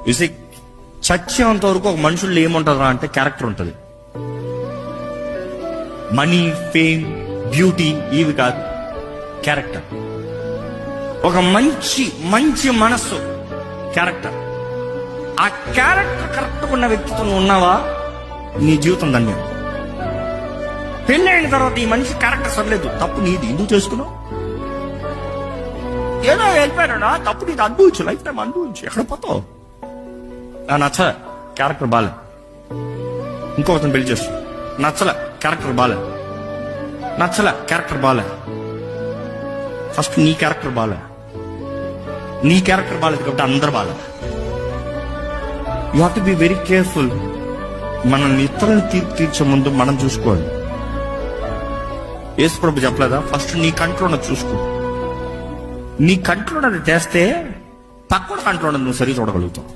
చూసి చచ్చేంత వరకు ఒక మనుషుల్లో ఏముంటుందా అంటే క్యారెక్టర్ ఉంటుంది. మనీ, ఫేమ్, బ్యూటీ ఇవి కాదు, క్యారెక్టర్. ఒక మంచి మంచి మనస్సు, క్యారెక్టర్. ఆ క్యారెక్టర్ కరెక్ట్ ఉన్న వ్యక్తితో ఉన్నావా, నీ జీవితం ధన్యం. పెళ్ళైన తర్వాత ఈ మనిషి క్యారెక్టర్ సరలేదు, తప్పు నీది, ఎందుకు చేసుకున్నావు? ఏదో వెళ్ళిపోయాడా, తప్పు నీది, అనుభవించు, లైఫ్ టైం అనుభవించు, ఎక్కడ పోతావు? నచ్చల, క్యారెక్టర్ బాలే, ఇంకొకరిని పెళ్లి చేస్తు. నచ్చల, క్యారెక్టర్ బాలే, నచ్చల, క్యారెక్టర్ బాలే. ఫస్ట్ నీ క్యారెక్టర్ బాలే. నీ క్యారెక్టర్ బాలేదు కాబట్టి అందరు బాలే. You have to be very careful. మనం ఇతరులను తీర్పు తీర్చే ముందు మనం చూసుకోవాలి. యేసుప్రభు చెప్పలేదా, ఫస్ట్ నీ కంట్లో ఉన్నది చూసుకో. నీ కంట్లో ఉన్నది చేస్తే పక్కన కంట్లో ఉన్నది నువ్వు సరి చూడగలుగుతావు.